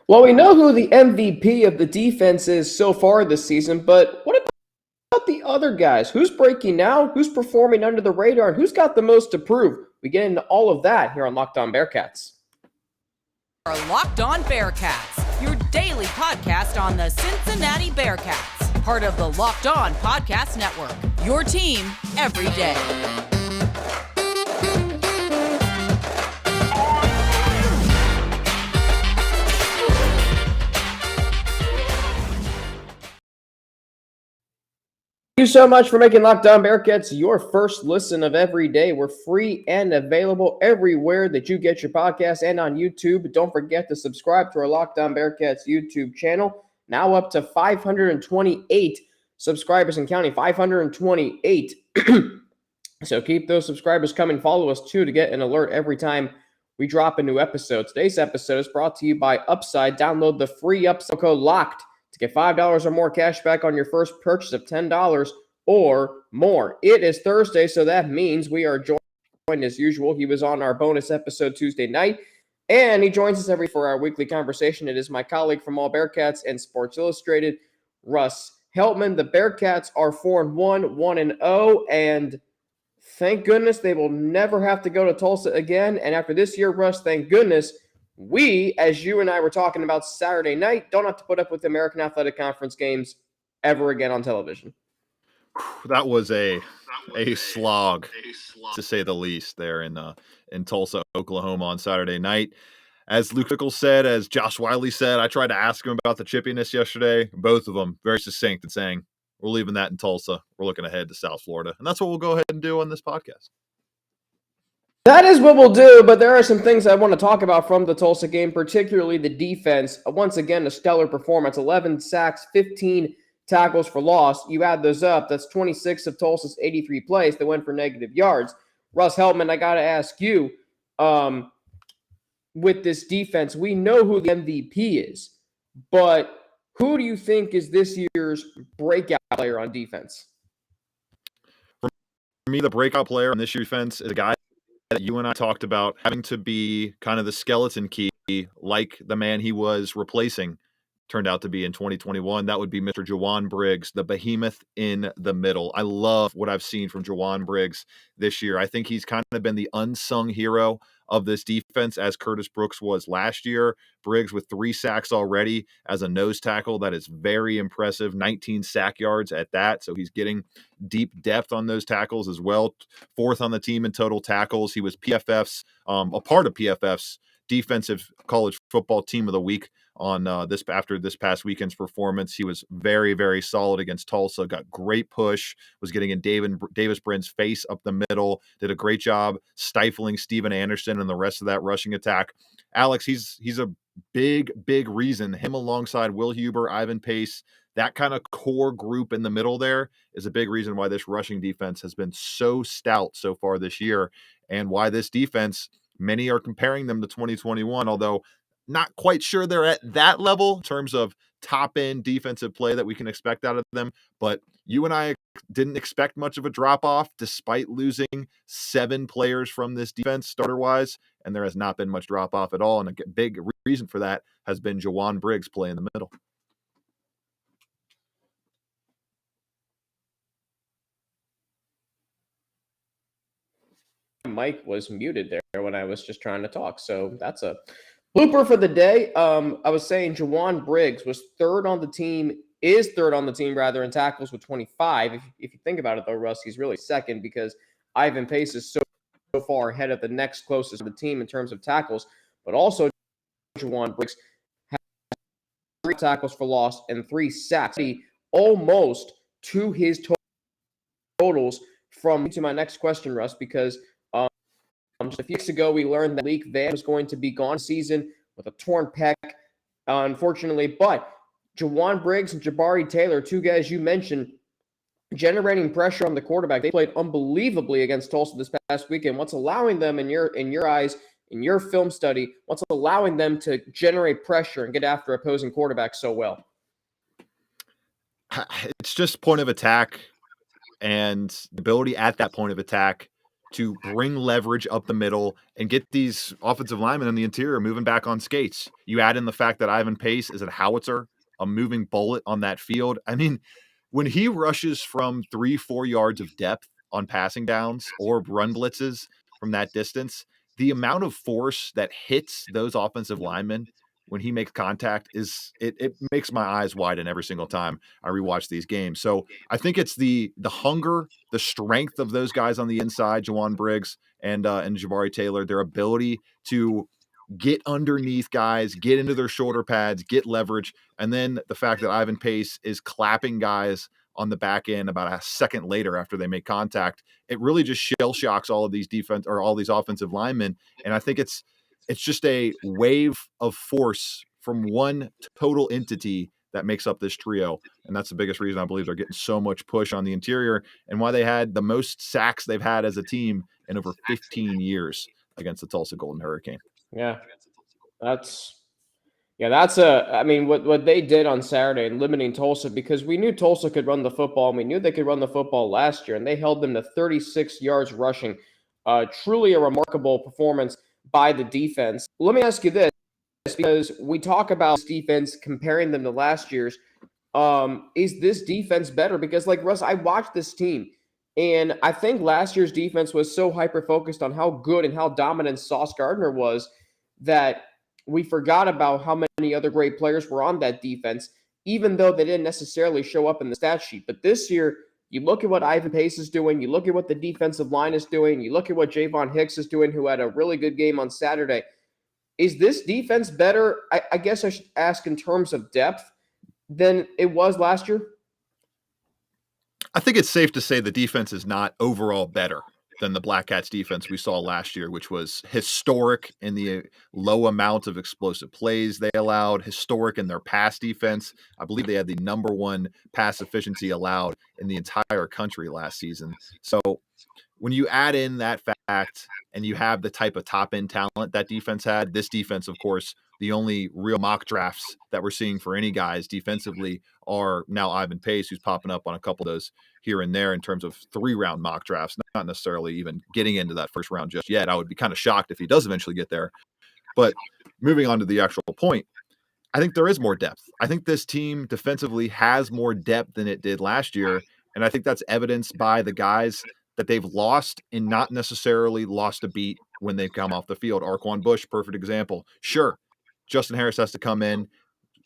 Well, we know who the MVP of the defense is so far this season, but what about the other guys? Who's breaking out? Who's performing under the radar? And who's got the most to prove? We get into all of that here on Locked On Bearcats. Our Locked On Bearcats, your daily podcast on the Cincinnati Bearcats, part of the Locked On Podcast Network, your team every day. Thank you so much for making Locked On Bearcats your first listen of every day. We're free and available everywhere that you get your podcasts and on YouTube. Don't forget to subscribe to our Locked On Bearcats YouTube channel. Now up to 528 subscribers and counting, 528. So keep those subscribers coming. Follow us too to get an alert every time we drop a new episode. Today's episode is brought to you by Upside. Download the free Upside code LOCKED to get $5 or more cash back on your first purchase of $10 or more. It is Thursday, so that means we are joined as usual. He was on our bonus episode Tuesday night, and he joins us every for our weekly conversation. It is my colleague from AllBearcats and Sports Illustrated, Russ Heltman. The Bearcats are 4-1, 1-0, and thank goodness they will never have to go to Tulsa again. And after this year, Russ, thank goodness we, as you and I were talking about Saturday night, don't have to put up with the American Athletic Conference games ever again on television. That was a slog, to say the least, there in Tulsa, Oklahoma on Saturday night. As Luke Fickell said, as Josh Watley said, I tried to ask him about the chippiness yesterday. Both of them very succinct in saying, we're leaving that in Tulsa. We're looking ahead to South Florida. And that's what we'll go ahead and do on this podcast. That is what we'll do, but there are some things I want to talk about from the Tulsa game, particularly the defense. Once again, a stellar performance, 11 sacks, 15 tackles for loss. You add those up, that's 26 of Tulsa's 83 plays that went for negative yards. Russ Heltman, I got to ask you, with this defense, we know who the MVP is, but who do you think is this year's breakout player on defense? For me, the breakout player on this year's defense is a guy that you and I talked about having to be kind of the skeleton key, like the man he was replacing turned out to be in 2021. That would be Mr. Jawon Briggs, the behemoth in the middle. I love what I've seen from Jawon Briggs this year. I think he's kind of been the unsung hero of this defense, as Curtis Brooks was last year. Briggs with 3 sacks already as a nose tackle. That is very impressive. 19 sack yards at that. So he's getting deep depth on those tackles as well. 4th on the team in total tackles. He was PFF's, a part of PFF's defensive college football team of the week on after this past weekend's performance. He was very, very solid against Tulsa, got great push, was getting in Davis Brin's face up the middle, did a great job stifling Steven Anderson and the rest of that rushing attack. Alex, he's a big reason, him alongside Will Huber, Ivan Pace, that kind of core group in the middle there is a big reason why this rushing defense has been so stout so far this year, and why this defense, many are comparing them to 2021, although not quite sure they're at that level in terms of top-end defensive play that we can expect out of them. But you and I didn't expect much of a drop-off despite losing 7 players from this defense starter-wise, and there has not been much drop-off at all. And a big reason for that has been Jawon Briggs play in the middle. Mike was muted there when I was just trying to talk, so that's a blooper for the day. I was saying Jawon Briggs was is third on the team rather in tackles with 25. If you think about it though, Russ, he's really second because Ivan Pace is so far ahead of the next closest to the team in terms of tackles, but also Jawon Briggs has 3 tackles for loss and 3 sacks, almost to his totals. From to my next question, Russ, because just a few weeks ago, we learned that Malik Van was going to be gone season with a torn pec, unfortunately. But Jawon Briggs and Jabari Taylor, 2 guys you mentioned, generating pressure on the quarterback. They played unbelievably against Tulsa this past weekend. What's allowing them, in your eyes, in your film study, what's allowing them to generate pressure and get after opposing quarterbacks so well? It's just point of attack and the ability at that point of attack to bring leverage up the middle and get these offensive linemen in the interior moving back on skates. You add in the fact that Ivan Pace is a howitzer, a moving bullet on that field. I mean, when he rushes from 3-4 yards of depth on passing downs or run blitzes from that distance, the amount of force that hits those offensive linemen when he makes contact is it makes my eyes widen every single time I rewatch these games. So I think it's the hunger, the strength of those guys on the inside, Jawan Briggs and Jabari Taylor, their ability to get underneath guys, get into their shoulder pads, get leverage, and then the fact that Ivan Pace is clapping guys on the back end about a second later after they make contact. It really just shell shocks all of these defense or all these offensive linemen, and I think it's just a wave of force from one total entity that makes up this trio. And that's the biggest reason I believe they're getting so much push on the interior and why they had the most sacks they've had as a team in over 15 years against the Tulsa Golden Hurricane. Yeah, that's I mean, what they did on Saturday in limiting Tulsa, because we knew Tulsa could run the football, and we knew they could run the football last year, and they held them to 36 yards rushing. Truly a remarkable performance by the defense. Let me ask you this, because we talk about this defense, comparing them to last year's. Is this defense better? Because, like, Russ, I watched this team, and I think last year's defense was so hyper-focused on how good and how dominant Sauce Gardner was that we forgot about how many other great players were on that defense, even though they didn't necessarily show up in the stat sheet. But this year, you look at what Ivan Pace is doing, you look at what the defensive line is doing, you look at what Javon Hicks is doing, who had a really good game on Saturday. Is this defense better, I guess I should ask, in terms of depth than it was last year? I think it's safe to say the defense is not overall better than the Black Cats defense we saw last year, which was historic in the low amount of explosive plays they allowed, historic in their pass defense. I believe they had the number one pass efficiency allowed in the entire country last season. So when you add in that fact and you have the type of top-end talent that defense had, this defense, of course, the only real mock drafts that we're seeing for any guys defensively are now Ivan Pace, who's popping up on a couple of those here and there in terms of 3-round mock drafts, not necessarily even getting into that first round just yet. I would be kind of shocked if he does eventually get there. But moving on to the actual point, I think there is more depth. I think this team defensively has more depth than it did last year, and I think that's evidenced by the guys that they've lost and not necessarily lost a beat when they've come off the field. Arquan Bush, perfect example. Sure, Justin Harris has to come in,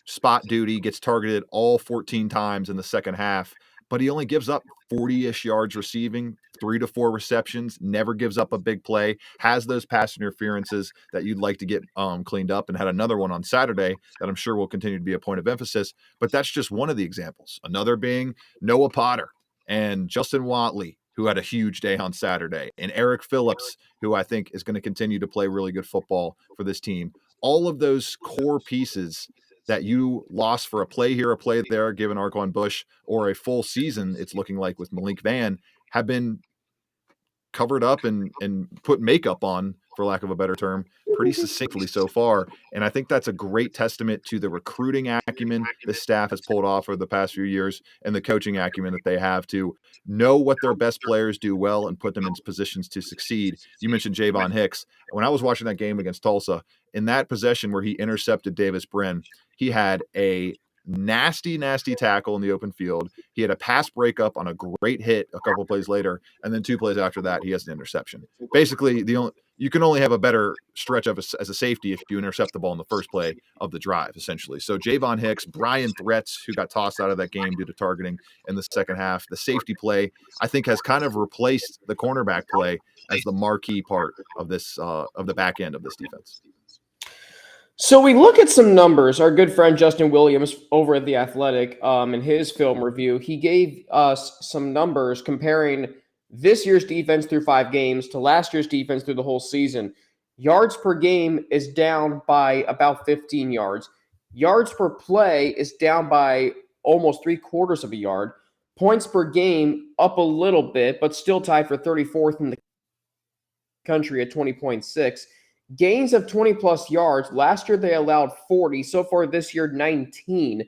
spot duty, gets targeted all 14 times in the second half, but he only gives up 40-ish yards receiving, 3 to 4 receptions, never gives up a big play, has those pass interferences that you'd like to get cleaned up, and had another one on Saturday that I'm sure will continue to be a point of emphasis, but that's just one of the examples. Another being Noah Potter and Justin Watley, who had a huge day on Saturday, and Eric Phillips, who I think is going to continue to play really good football for this team. All of those core pieces that you lost for a play here, a play there, given Arquan Bush, or a full season, it's looking like with Malik Vann, have been covered up and put makeup on, for lack of a better term, pretty succinctly so far. And I think that's a great testament to the recruiting acumen the staff has pulled off over the past few years and the coaching acumen that they have to know what their best players do well and put them in positions to succeed. You mentioned Javon Hicks. When I was watching that game against Tulsa, in that possession where he intercepted Davis Brin, he had a nasty tackle in the open field. He had a pass breakup on a great hit a couple of plays later, and then 2 plays after that, he has an interception. Basically, you can only have a better stretch as a safety if you intercept the ball in the first play of the drive, essentially. So Javon Hicks, Brian Threats, who got tossed out of that game due to targeting in the second half, the safety play, I think has kind of replaced the cornerback play as the marquee part of this of the back end of this defense. So we look at some numbers. Our good friend Justin Williams over at The Athletic, in his film review, he gave us some numbers comparing this year's defense through 5 games to last year's defense through the whole season. Yards per game is down by about 15 yards. Yards per play is down by almost 3/4 of a yard. Points per game up a little bit, but still tied for 34th in the country at 20.6. Gains of 20-plus yards. Last year, they allowed 40. So far this year, 19.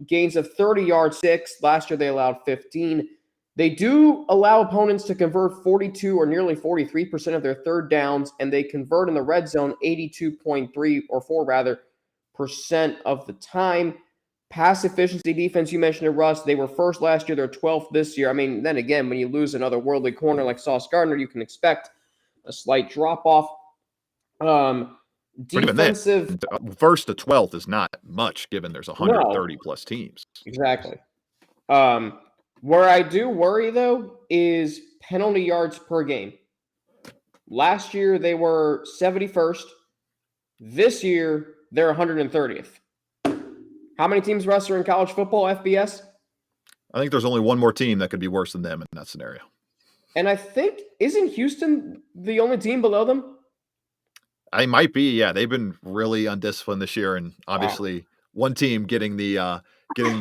Gains of 30 yards, 6. Last year, they allowed 15. They do allow opponents to convert 42 or nearly 43% of their third downs, and they convert in the red zone 82.3 or 4 rather percent of the time. Pass efficiency defense, you mentioned it, Russ. They were first last year. They're 12th this year. I mean, then again, when you lose another worldly corner like Sauce Gardner, you can expect a slight drop-off. Defensive. First to 12th is not much given there's 130-plus teams. Exactly. Where I do worry, though, is penalty yards per game. Last year, they were 71st. This year, they're 130th. How many teams, Russ, are in college football, FBS? I think there's only one more team that could be worse than them in that scenario. And I think, isn't Houston the only team below them? I might be, yeah. They've been really undisciplined this year, and obviously one team getting the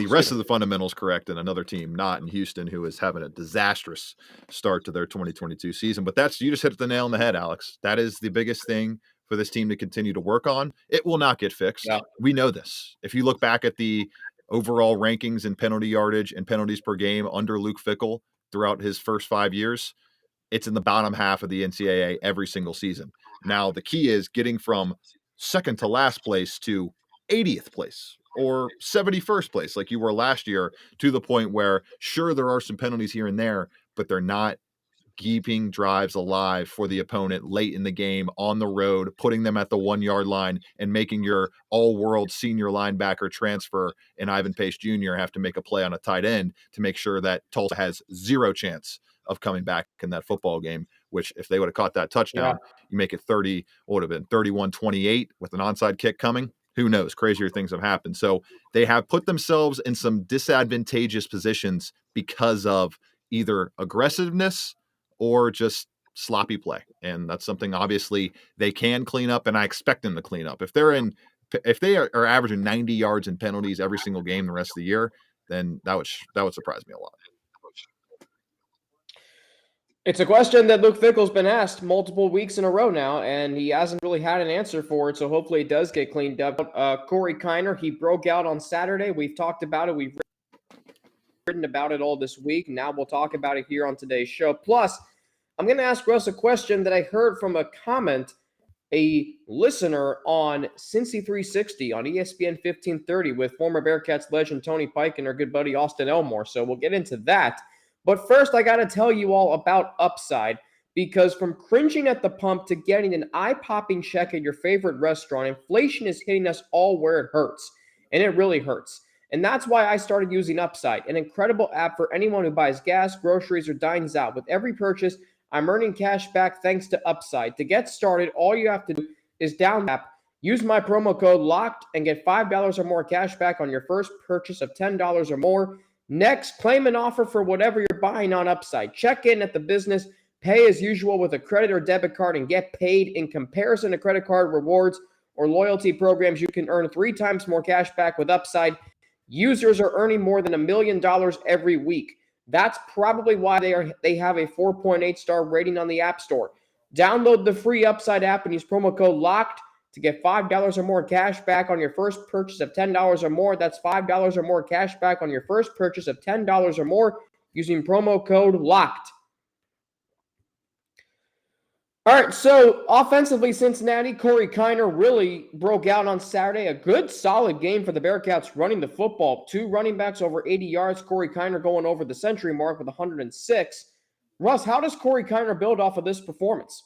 rest of the fundamentals correct, and another team not, in Houston, who is having a disastrous start to their 2022 season. But you just hit the nail on the head, Alex. That is the biggest thing for this team to continue to work on. It will not get fixed. Yeah. We know this. If you look back at the overall rankings in penalty yardage and penalties per game under Luke Fickell throughout his first 5 years, it's in the bottom half of the NCAA every single season. Now, the key is getting from second to last place to 80th place or 71st place like you were last year, to the point where, sure, there are some penalties here and there, but they're not keeping drives alive for the opponent late in the game on the road, putting them at the 1 yard line and making your all-world senior linebacker transfer in Ivan Pace Jr. have to make a play on a tight end to make sure that Tulsa has zero chance of coming back in that football game, which if they would have caught that touchdown, you make it 30, what would have been 31-28 with an onside kick coming. Who knows? Crazier things have happened. So they have put themselves in some disadvantageous positions because of either aggressiveness or just sloppy play. And that's something obviously they can clean up, and I expect them to clean up. If they are averaging 90 yards in penalties every single game the rest of the year, then that would surprise me a lot. It's a question that Luke Fickell's been asked multiple weeks in a row now, and he hasn't really had an answer for it, so hopefully it does get cleaned up. Corey Kiner, he broke out on Saturday. We've talked about it. We've written about it all this week. Now we'll talk about it here on today's show. Plus, I'm going to ask Russ a question that I heard from a comment, a listener on Cincy 360 on ESPN 1530 with former Bearcats legend Tony Pike and our good buddy Austin Elmore. So we'll get into that. But first, I got to tell you all about Upside, because from cringing at the pump to getting an eye-popping check at your favorite restaurant, inflation is hitting us all where it hurts, and it really hurts. And that's why I started using Upside, an incredible app for anyone who buys gas, groceries, or dines out. With every purchase, I'm earning cash back thanks to Upside. To get started, all you have to do is download the app, use my promo code LOCKED, and get $5 or more cash back on your first purchase of $10 or more. Next, claim an offer for whatever you're buying on Upside. Check in at the business, pay as usual with a credit or debit card, and get paid. In comparison to credit card rewards or loyalty programs, you can earn 3 times more cash back with Upside. Users are earning more than $1 million every week. That's probably why they have a 4.8 star rating on the App Store. Download the free Upside app and use promo code LOCKED to get $5 or more cash back on your first purchase of $10 or more. That's $5 or more cash back on your first purchase of $10 or more using promo code LOCKED. All right, so offensively, Cincinnati, Corey Kiner really broke out on Saturday. A good, solid game for the Bearcats running the football. 2 running backs over 80 yards. Corey Kiner going over the century mark with 106. Russ, how does Corey Kiner build off of this performance?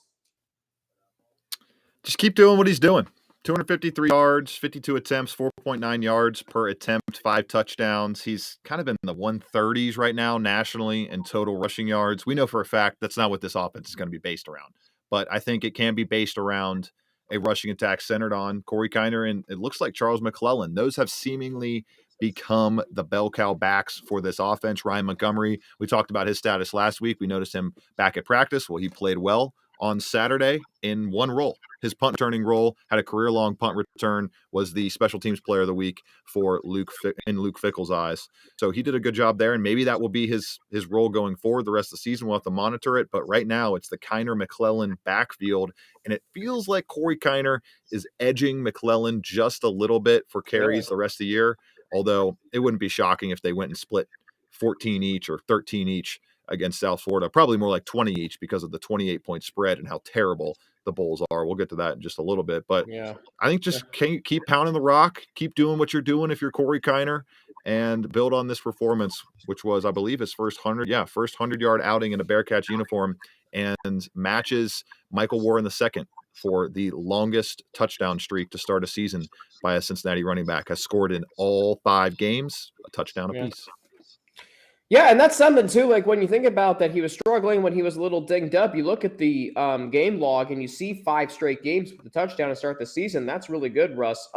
Just keep doing what he's doing. 253 yards, 52 attempts, 4.9 yards per attempt, 5 touchdowns. He's kind of in the 130s right now nationally in total rushing yards. We know for a fact that's not what this offense is going to be based around. But I think it can be based around a rushing attack centered on Corey Kiner, and it looks like Charles McClellan. Those have seemingly become the bell cow backs for this offense. Ryan Montgomery, we talked about his status last week. We noticed him back at practice. Well, he played well on Saturday in one role. His punt returning role, had a career-long punt return, was the special teams player of the week for Luke Fickell's eyes. So he did a good job there, and maybe that will be his role going forward the rest of the season. We'll have to monitor it, but right now it's the Kiner-McClellan backfield, and it feels like Corey Kiner is edging McClellan just a little bit for carries the rest of the year, although it wouldn't be shocking if they went and split 14 each or 13 each against South Florida, probably more like 20 each because of the 28-point spread and how terrible the Bulls are. We'll get to that in just a little bit, but Yeah. I think just keep pounding the rock, keep doing what you're doing if you're Corey Kiner, and build on this performance, which was, I believe, his first 100-yard outing in a Bearcats uniform, and matches Michael Warren II for the longest touchdown streak to start a season by a Cincinnati running back. Has scored in all 5 games, a touchdown apiece. Yeah, and that's something too. Like when you think about that, he was struggling when he was a little dinged up. You look at the game log and you see 5 straight games with the touchdown to start the season. That's really good, Russ.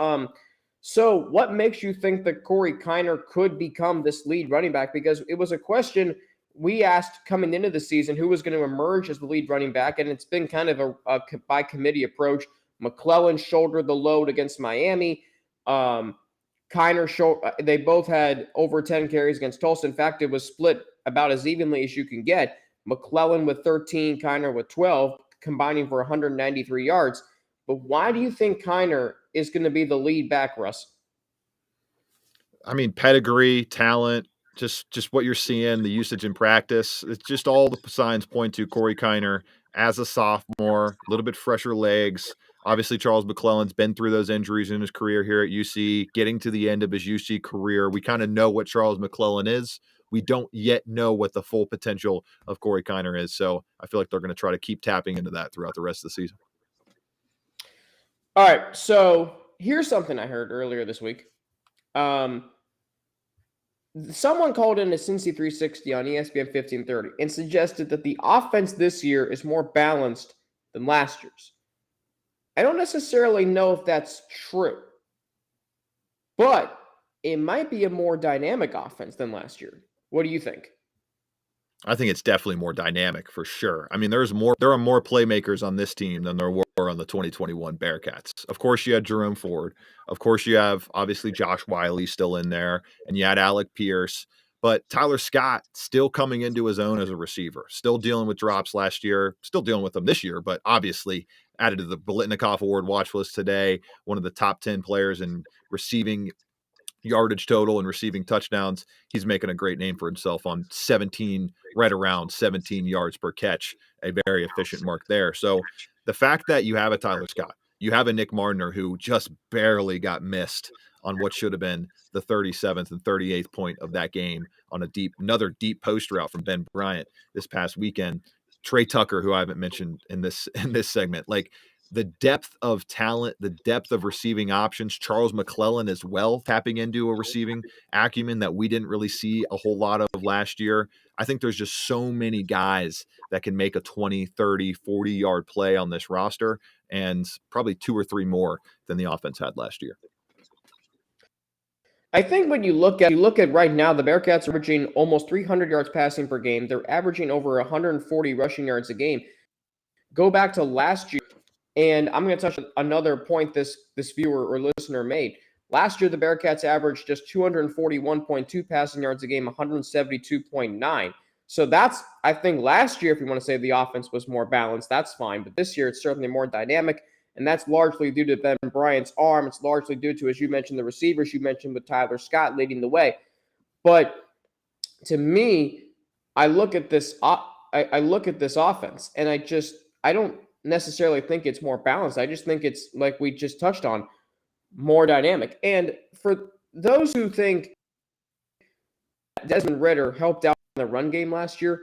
So what makes you think that Corey Kiner could become this lead running back? Because it was a question we asked coming into the season who was going to emerge as the lead running back, and it's been kind of a by committee approach. McClellan shouldered the load against Miami. Kiner they both had over 10 carries against Tulsa. In fact, it was split about as evenly as you can get. McClellan with 13, Kiner with 12, combining for 193 yards. But why do you think Kiner is going to be the lead back, Russ? I mean, pedigree, talent, just what you're seeing, the usage in practice. It's just all the signs point to Corey Kiner as a sophomore, a little bit fresher legs. Obviously, Charles McClellan's been through those injuries in his career here at UC, getting to the end of his UC career. We kind of know what Charles McClellan is. We don't yet know what the full potential of Corey Kiner is. So I feel like they're going to try to keep tapping into that throughout the rest of the season. All right, so here's something I heard earlier this week. Someone called in a Cincy 360 on ESPN 1530 and suggested that the offense this year is more balanced than last year's. I don't necessarily know if that's true, but it might be a more dynamic offense than last year. What do you think? I think it's definitely more dynamic for sure. I mean, there are more playmakers on this team than there were on the 2021 Bearcats. Of course, you had Jerome Ford. Of course, you have obviously Josh Watley still in there, and you had Alec Pierce. But Tyler Scott still coming into his own as a receiver, still dealing with drops last year, still dealing with them this year, but obviously added to the Biletnikoff Award watch list today, one of the top 10 players in receiving yardage total and receiving touchdowns. He's making a great name for himself on right around 17 yards per catch, a very efficient mark there. So the fact that you have a Tyler Scott, you have a Nick Martiner who just barely got missed on what should have been the 37th and 38th point of that game on another deep post route from Ben Bryant this past weekend. Trey Tucker, who I haven't mentioned in this segment, like the depth of talent, the depth of receiving options, Charles McClellan as well, tapping into a receiving acumen that we didn't really see a whole lot of last year. I think there's just so many guys that can make a 20, 30, 40-yard play on this roster, and probably 2 or 3 more than the offense had last year. I think when you look at right now, the Bearcats are averaging almost 300 yards passing per game. They're averaging over 140 rushing yards a game. Go back to last year, and I'm going to touch on another point this viewer or listener made. Last year, the Bearcats averaged just 241.2 passing yards a game, 172.9. So that's, I think, last year, if you want to say the offense was more balanced, that's fine. But this year, it's certainly more dynamic, and that's largely due to Ben Bryant's arm. It's largely due to, as you mentioned, the receivers you mentioned with Tyler Scott leading the way. But to me, I look at this offense, and I don't necessarily think it's more balanced. I just think it's, like we just touched on, more dynamic. And for those who think Desmond Ridder helped out in the run game last year,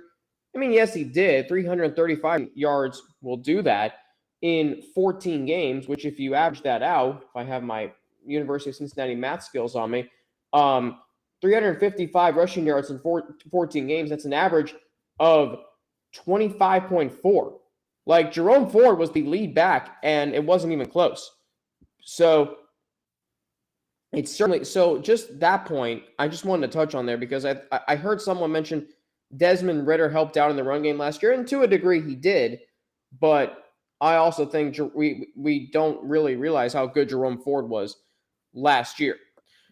I mean, yes, he did. 335 yards will do that in 14 games, which if you average that out, if I have my University of Cincinnati math skills on me, 355 rushing yards in 14 games, that's an average of 25.4. Like, Jerome Ford was the lead back, and it wasn't even close. So it's certainly, so just that point, I just wanted to touch on there because I heard someone mention Desmond Ridder helped out in the run game last year, and to a degree he did, but I also think we don't really realize how good Jerome Ford was last year.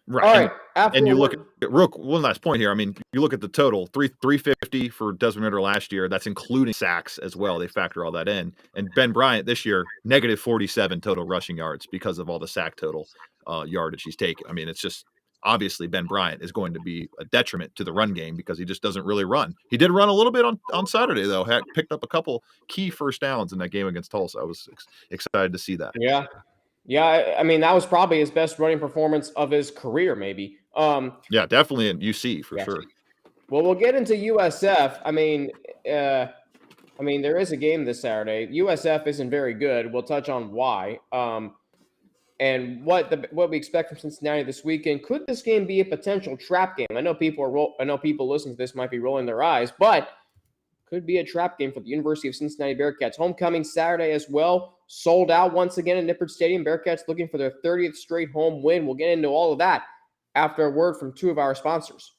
Right. All right. And you look at one last point here. I mean, you look at the total, 350 for Desmond Ridder last year. That's including sacks as well. They factor all that in. And Ben Bryant this year, negative 47 total rushing yards because of all the sack total yardage he's taken. I mean, it's just obviously Ben Bryant is going to be a detriment to the run game because he just doesn't really run. He did run a little bit on Saturday, though. Picked up a couple key first downs in that game against Tulsa. I was excited to see that. Yeah. Yeah, I mean, that was probably his best running performance of his career, maybe. Yeah, definitely in UC for sure. Well, we'll get into USF. I mean, there is a game this Saturday. USF isn't very good. We'll touch on why. And what we expect from Cincinnati this weekend. Could this game be a potential trap game? I know people listening to this might be rolling their eyes, but could be a trap game for the University of Cincinnati Bearcats. Homecoming Saturday as well. Sold out once again at Nippert Stadium. Bearcats looking for their 30th straight home win. We'll get into all of that after a word from two of our sponsors.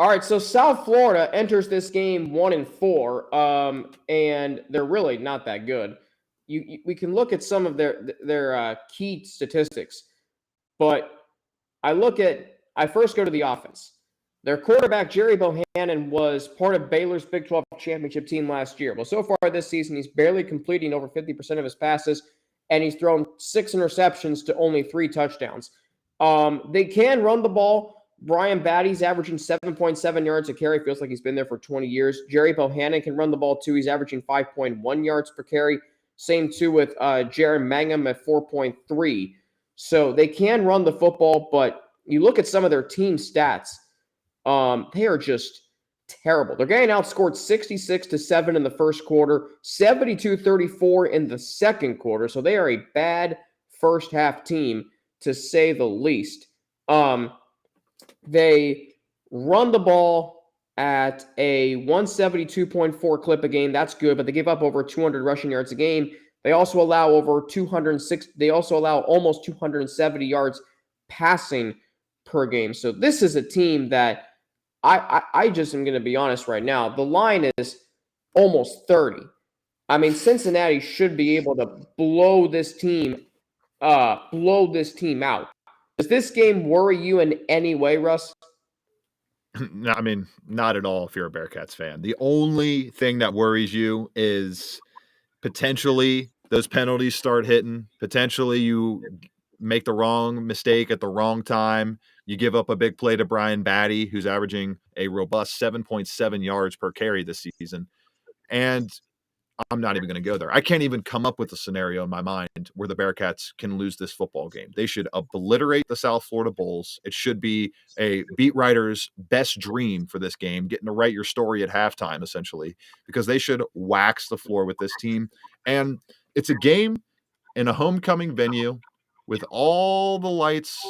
All right, so South Florida enters this game 1-4, and they're really not that good. We can look at some of their key statistics, but I first go to the offense. Their quarterback, Jerry Bohannon, was part of Baylor's Big 12 championship team last year. Well, so far this season, he's barely completing over 50% of his passes, and he's thrown 6 interceptions to only 3 touchdowns. They can run the ball. Brian Batty's averaging 7.7 yards a carry. Feels like he's been there for 20 years. Jerry Bohannon can run the ball, too. He's averaging 5.1 yards per carry. Same, too, with Jaron Mangum at 4.3. So they can run the football, but you look at some of their team stats. They are just terrible. They're getting outscored 66-7 in the first quarter, 72-34 in the second quarter. So they are a bad first half team, to say the least. They run the ball at a 172.4 clip a game. That's good, but they give up over 200 rushing yards a game. They also allow almost 270 yards passing per game. So this is a team that I just am going to be honest right now. The line is almost 30. I mean, Cincinnati should be able to blow this team out. Does this game worry you in any way, Russ? No, I mean, not at all if you're a Bearcats fan. The only thing that worries you is potentially those penalties start hitting. Potentially you make the wrong mistake at the wrong time. You give up a big play to Brian Batty, who's averaging a robust 7.7 yards per carry this season. And I'm not even going to go there. I can't even come up with a scenario in my mind where the Bearcats can lose this football game. They should obliterate the South Florida Bulls. It should be a beat writer's best dream for this game, getting to write your story at halftime, essentially, because they should wax the floor with this team. And it's a game in a homecoming venue with all the lights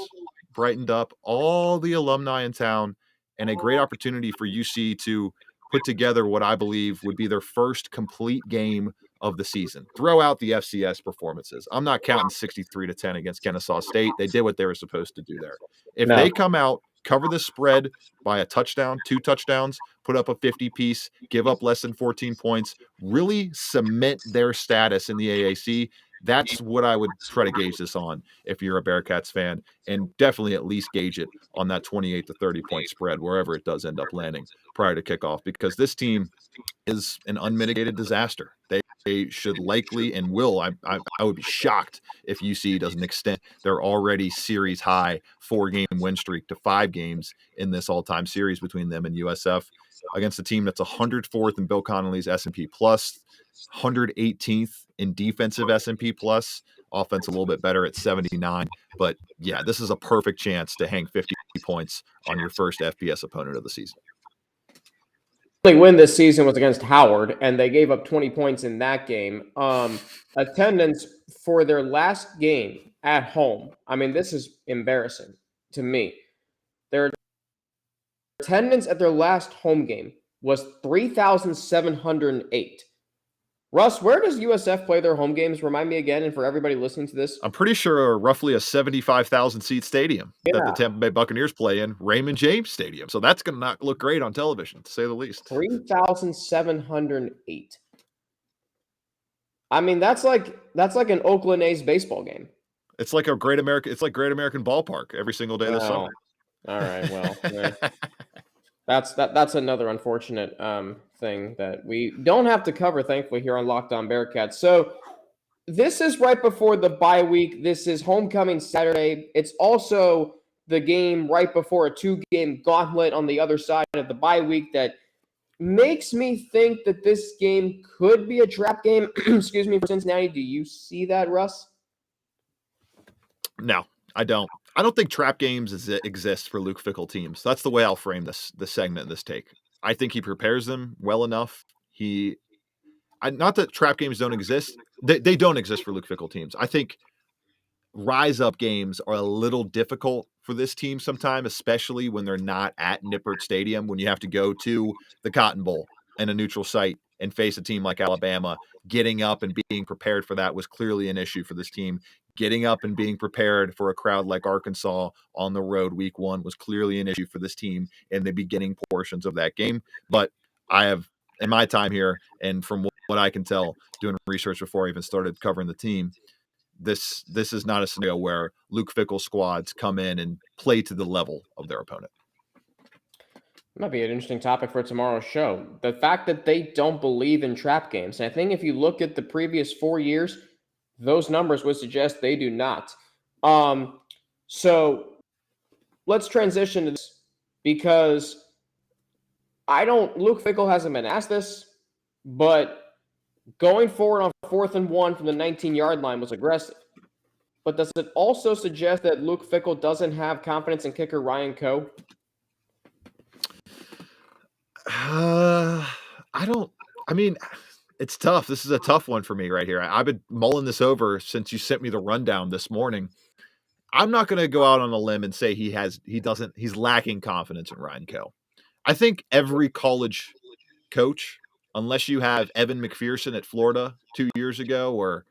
brightened up, all the alumni in town, and a great opportunity for UC to put together what I believe would be their first complete game of the season. Throw out the FCS performances. I'm not counting 63-10 against Kennesaw State. They did what they were supposed to do there. If they come out, cover the spread by a touchdown, 2 touchdowns, put up a 50-piece, give up less than 14 points, really cement their status in the AAC, that's what I would try to gauge this on if you're a Bearcats fan, and definitely at least gauge it on that 28 to 30 point spread, wherever it does end up landing prior to kickoff, because this team is an unmitigated disaster. They should likely and will. I would be shocked if UC doesn't extend their already series high 4-game win streak to 5 games in this all-time series between them and USF against a team that's 104th in Bill Connolly's S&P plus, 118th in defensive S&P plus, offense a little bit better at 79. But yeah, this is a perfect chance to hang 50 points on your first FBS opponent of the season. The only win this season was against Howard, and they gave up 20 points in that game. Attendance for their last game at home. I mean, this is embarrassing to me. Their attendance at their last home game was 3,708. Russ, where does USF play their home games? Remind me again, and for everybody listening to this. I'm pretty sure roughly a 75,000 seat stadium that the Tampa Bay Buccaneers play in, Raymond James Stadium. So that's going to not look great on television, to say the least. 3,708. I mean, that's like an Oakland A's baseball game. It's like Great American Ballpark every single day this summer. All right, well, that's another unfortunate thing that we don't have to cover, thankfully, here on Locked On Bearcats. So this is right before the bye week. This is homecoming Saturday. It's also the game right before a 2-game gauntlet on the other side of the bye week that makes me think that this game could be a trap game, excuse me, for Cincinnati. Do you see that, Russ? No, I don't. I don't think trap games exist for Luke Fickell teams. That's the way I'll frame this segment, this take. I think he prepares them well enough. Not that trap games don't exist. They don't exist for Luke Fickell teams. I think rise up games are a little difficult for this team sometimes, especially when they're not at Nippert Stadium, when you have to go to the Cotton Bowl and a neutral site and face a team like Alabama. Getting up and being prepared for that was clearly an issue for this team. Getting up and being prepared for a crowd like Arkansas on the road week 1 was clearly an issue for this team in the beginning portions of that game. But I have, in my time here, and from what I can tell, doing research before I even started covering the team, this is not a scenario where Luke Fickell squads come in and play to the level of their opponent. Might be an interesting topic for tomorrow's show. The fact that they don't believe in trap games. And I think if you look at the previous 4 years, those numbers would suggest they do not. So let's transition to this because Luke Fickell hasn't been asked this, but going forward on 4th and 1 from the 19-yard line was aggressive. But does it also suggest that Luke Fickell doesn't have confidence in kicker Ryan Coe? It's tough. This is a tough one for me right here. I've been mulling this over since you sent me the rundown this morning. I'm not going to go out on a limb and say he's lacking confidence in Ryan Coe. I think every college coach, unless you have Evan McPherson at Florida 2 years ago or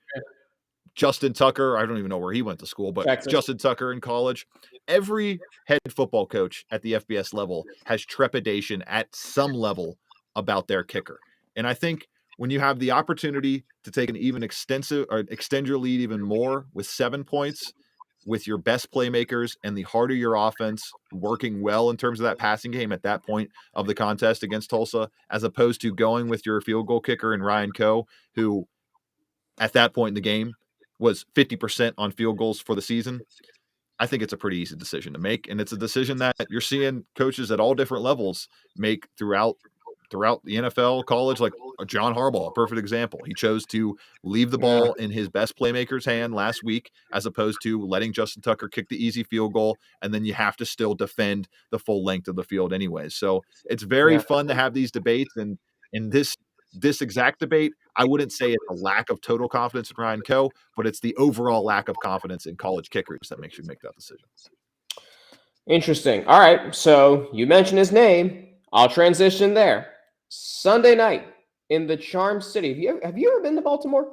Justin Tucker, I don't even know where he went to school, but Texas. Justin Tucker in college, every head football coach at the FBS level has trepidation at some level about their kicker. And I think when you have the opportunity to take an even extend your lead even more with 7 points, with your best playmakers and the harder your offense working well in terms of that passing game at that point of the contest against Tulsa, as opposed to going with your field goal kicker and Ryan Coe, who at that point in the game was 50% on field goals for the season, I think it's a pretty easy decision to make. And it's a decision that you're seeing coaches at all different levels make throughout the NFL, college, like John Harbaugh, a perfect example. He chose to leave the ball in his best playmaker's hand last week, as opposed to letting Justin Tucker kick the easy field goal, and then you have to still defend the full length of the field anyways. So it's very fun to have these debates, and in this exact debate, I wouldn't say it's a lack of total confidence in Ryan Coe, but it's the overall lack of confidence in college kickers that makes you make that decision. Interesting. All right, so you mentioned his name. I'll transition there. Sunday night in the Charm City. Have you ever been to Baltimore?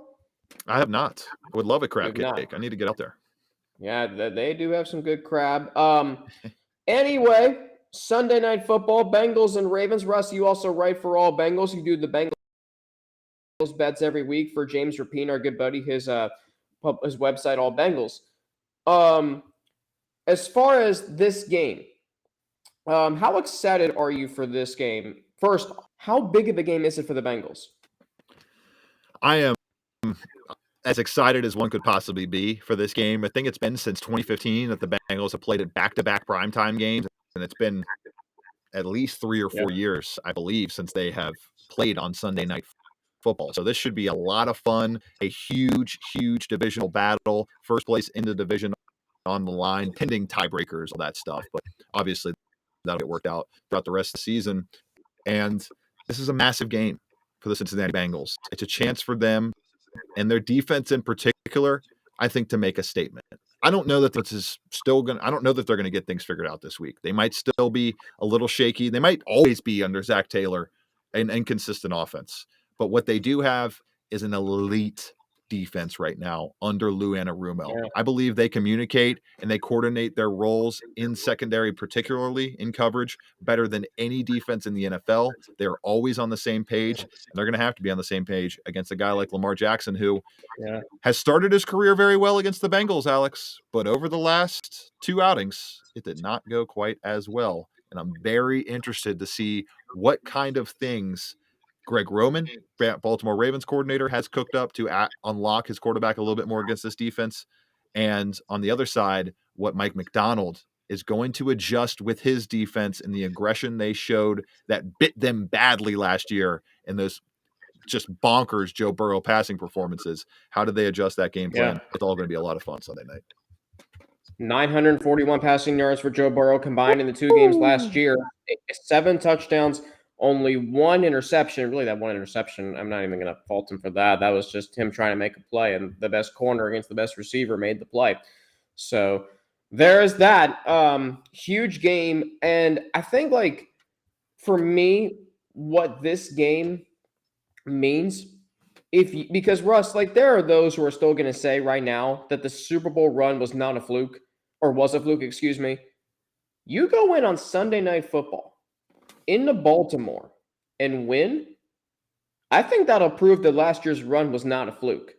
I have not. I would love a crab cake. I need to get out there. Yeah, they do have some good crab. Anyway, Sunday night football, Bengals and Ravens. Russ, you also write for All Bengals. You do the Bengals bets every week for James Rapine, our good buddy, his website, All Bengals. As far as this game, how excited are you for this game? First, how big of a game is it for the Bengals? I am as excited as one could possibly be for this game. I think it's been since 2015 that the Bengals have played at back-to-back primetime games, and it's been at least 3 or 4 years, I believe, since they have played on Sunday night football. So this should be a lot of fun, a huge, huge divisional battle, first place in the division on the line, pending tiebreakers, all that stuff. But obviously that'll get worked out throughout the rest of the season. And this is a massive game for the Cincinnati Bengals. It's a chance for them and their defense in particular, I think, to make a statement. I don't know that I don't know that they're going to get things figured out this week. They might still be a little shaky. They might always be under Zach Taylor, an inconsistent offense. But what they do have is an elite defense right now under Lou Anarumo. Yeah. I believe they communicate and they coordinate their roles in secondary, particularly in coverage, better than any defense in the NFL. They're always on the same page, and they're going to have to be on the same page against a guy like Lamar Jackson, who has started his career very well against the Bengals, Alex, but over the last 2 outings, it did not go quite as well. And I'm very interested to see what kind of things Greg Roman, Baltimore Ravens coordinator, has cooked up to unlock his quarterback a little bit more against this defense. And on the other side, what Mike McDonald is going to adjust with his defense and the aggression they showed that bit them badly last year in those just bonkers Joe Burrow passing performances. How did they adjust that game plan? Yeah. It's all going to be a lot of fun Sunday night. 941 passing yards for Joe Burrow combined in the 2 games last year. 7 touchdowns, only 1 interception. Really, that 1 interception, I'm not even going to fault him for that. That was just him trying to make a play, and the best corner against the best receiver made the play. So there is that. Huge game. And I think, like, for me, what this game means, because Russ, like, there are those who are still going to say right now that the Super Bowl run was not a fluke, or was a fluke, excuse me. You go in on Sunday Night Football into Baltimore and win, I think that'll prove that last year's run was not a fluke,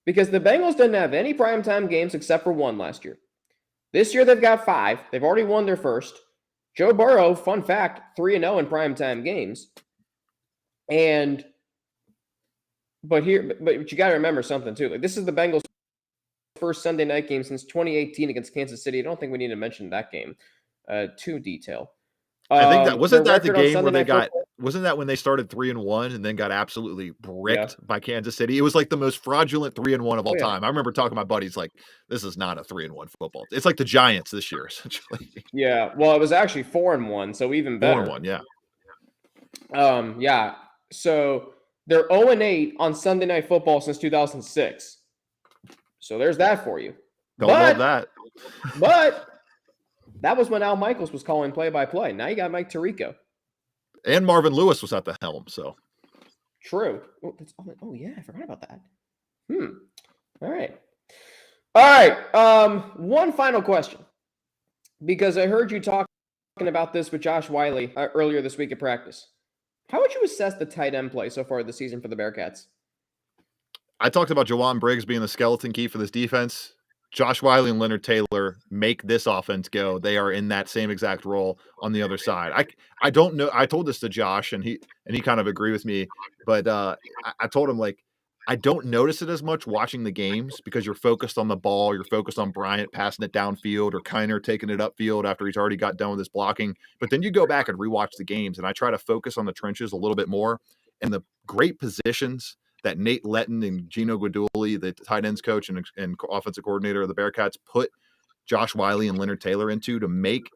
because the Bengals didn't have any primetime games except for 1 last year. This year they've got 5. They've already won their first. Joe Burrow, fun fact, 3-0 in primetime games. But you got to remember something too. Like, this is the Bengals' first Sunday night game since 2018 against Kansas City. I don't think we need to mention that game too detail. I think that wasn't that the game where they got football? wasn't that when they started 3-1 and then got absolutely bricked by Kansas City? It was like the most fraudulent 3-1 of all time. I remember talking to my buddies like, this is not a 3-1 football. It's like the Giants this year, essentially. Yeah, well, it was actually 4-1, so even better. 4-1, yeah. Yeah. So they're 0-8 on Sunday Night Football since 2006. So there's that for you. Don't love that. But that was when Al Michaels was calling play-by-play. Now you got Mike Tirico. And Marvin Lewis was at the helm, so. True. Oh, yeah, I forgot about that. All right. One final question, because I heard you talking about this with Josh Wiley earlier this week at practice. How would you assess the tight end play so far this season for the Bearcats? I talked about Jawan Briggs being the skeleton key for this defense. Josh Wiley and Leonard Taylor make this offense go. They are in that same exact role on the other side. I don't know. I told this to Josh, and he kind of agreed with me. But I told him, like, I don't notice it as much watching the games because you're focused on the ball. You're focused on Bryant passing it downfield or Kiner taking it upfield after he's already got done with his blocking. But then you go back and rewatch the games, and I try to focus on the trenches a little bit more and the great positions that Nate Letton and Gino Guidugli, the tight ends coach and offensive coordinator of the Bearcats, put Josh Wiley and Leonard Taylor into to make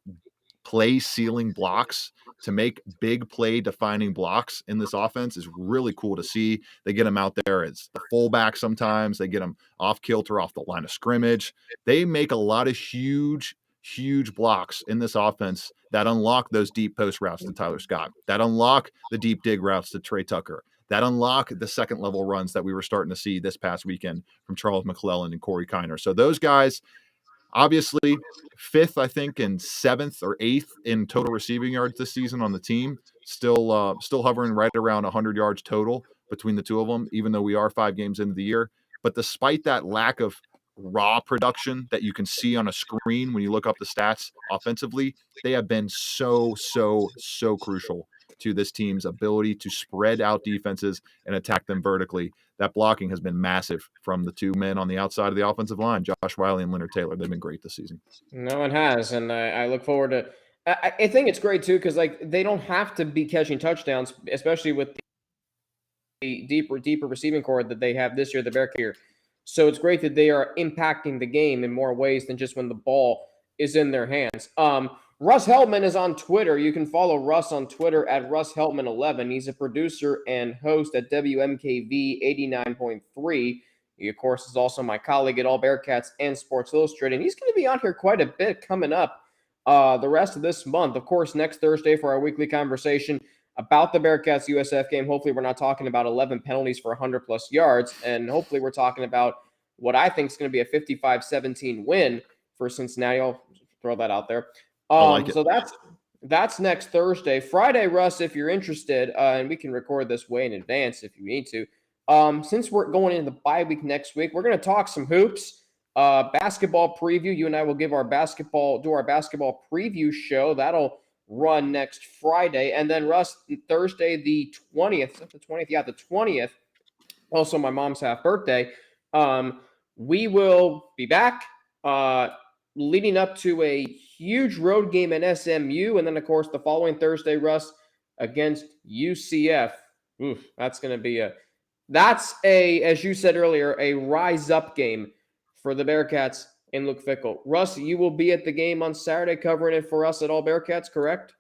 play sealing blocks, to make big play defining blocks in this offense is really cool to see. They get them out there as the fullback sometimes. They get them off kilter, off the line of scrimmage. They make a lot of huge blocks in this offense that unlock those deep post routes to Tyler Scott, that unlock the deep dig routes to Trey Tucker, that unlock the second level runs that we were starting to see this past weekend from Charles McClellan and Corey Kiner. So those guys, obviously 5th, I think, and 7th or 8th in total receiving yards this season on the team, still hovering right around 100 yards total between the two of them, even though we are 5 games into the year. But despite that lack of raw production that you can see on a screen when you look up the stats offensively, they have been so crucial to this team's ability to spread out defenses and attack them vertically. That blocking has been massive from the 2 men on the outside of the offensive line, Josh Wiley and Leonard Taylor. They've been great this season. No, it has, and I look forward to. I think it's great too, because like they don't have to be catching touchdowns, especially with the deeper receiving core that they have this year, the Bearcats here. So it's great that they are impacting the game in more ways than just when the ball is in their hands. Russ Heltman is on Twitter. You can follow Russ on Twitter at Russ Heltman11. He's a producer and host at WMKV 89.3. He, of course, is also my colleague at AllBearcats and Sports Illustrated. And he's going to be on here quite a bit coming up the rest of this month. Of course, next Thursday for our weekly conversation about the Bearcats USF game. Hopefully, we're not talking about 11 penalties for 100-plus yards. And hopefully, we're talking about what I think is going to be a 55-17 win for Cincinnati. I'll throw that out there. So that's next Thursday. Friday, Russ, if you're interested, and we can record this way in advance if you need to. Since we're going into the bye week next week, we're going to talk some hoops, basketball preview. You and I will do our basketball preview show. That'll run next Friday. And then Russ, Thursday the 20th, is that the 20th? Yeah, the 20th, also my mom's half birthday. We will be back leading up to a huge road game in SMU. And then, of course, the following Thursday, Russ, against UCF. Oof, that's going to be as you said earlier, a rise up game for the Bearcats in Luke Fickell. Russ, you will be at the game on Saturday covering it for us at All Bearcats, correct?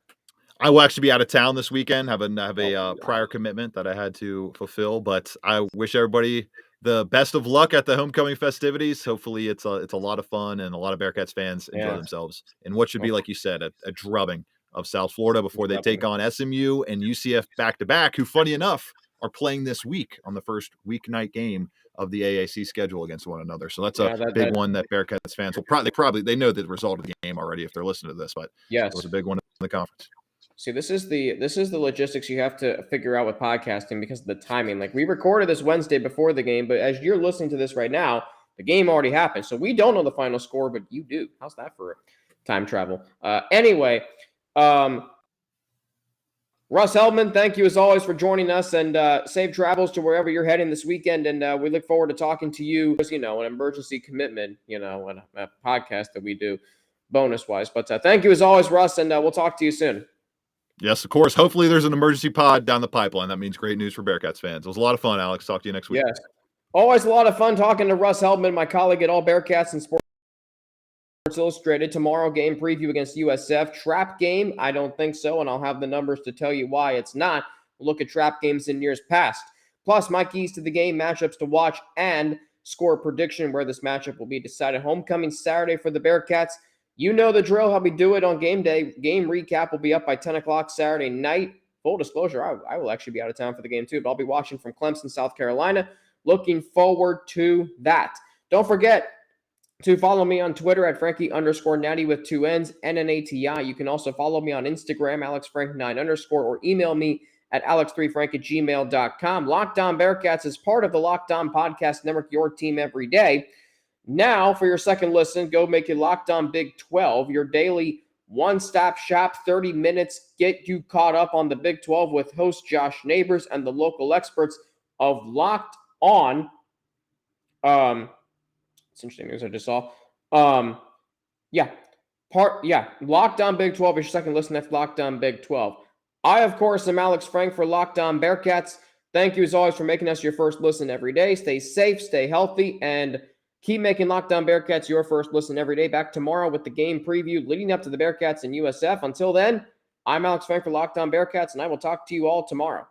I will actually be out of town this weekend. Have a prior commitment that I had to fulfill, but I wish everybody the best of luck at the homecoming festivities. Hopefully, it's a lot of fun and a lot of Bearcats fans enjoy themselves in what should be, like you said, a drubbing of South Florida before they take on SMU and UCF back to back. Who, funny enough, are playing this week on the first weeknight game of the AAC schedule against one another. So that's a big one that Bearcats fans will probably they know the result of the game already if they're listening to this, but it was a big one in the conference. See, this is the logistics you have to figure out with podcasting because of the timing. Like, we recorded this Wednesday before the game, but as you're listening to this right now, the game already happened. So we don't know the final score, but you do. How's that for time travel? Anyway, Russ Heltman, thank you as always for joining us, and safe travels to wherever you're heading this weekend. And we look forward to talking to you. An emergency commitment, and a podcast that we do bonus wise. But thank you as always, Russ, and we'll talk to you soon. Yes, of course. Hopefully there's an emergency pod down the pipeline. That means great news for Bearcats fans. It was a lot of fun, Alex. Talk to you next week. Yes. Always a lot of fun talking to Russ Heltman, my colleague at AllBearcats and Sports Illustrated. Tomorrow, game preview against USF. Trap game? I don't think so, and I'll have the numbers to tell you why it's not. We'll look at trap games in years past. Plus, my keys to the game, matchups to watch, and score prediction where this matchup will be decided. Homecoming Saturday for the Bearcats. You know the drill, how we do it on game day. Game recap will be up by 10 o'clock Saturday night. Full disclosure, I will actually be out of town for the game too, but I'll be watching from Clemson, South Carolina. Looking forward to that. Don't forget to follow me on Twitter at Frankie_Natty with 2 N's, NNATI. You can also follow me on Instagram, AlexFrank9_, or email me at alex3frank@gmail.com. Locked On Bearcats is part of the Locked On Podcast Network, your team every day. Now, for your second listen, go make it Locked On Big 12, your daily one-stop shop, 30 minutes, get you caught up on the Big 12 with host Josh Neighbors and the local experts of Locked On. It's interesting news I just saw. Locked On Big 12 is your second listen. That's Locked On Big 12. I, of course, am Alex Frank for Locked On Bearcats. Thank you, as always, for making us your first listen every day. Stay safe, stay healthy, and keep making Locked On Bearcats your first listen every day. Back tomorrow with the game preview leading up to the Bearcats and USF. Until then, I'm Alex Frank for Locked On Bearcats, and I will talk to you all tomorrow.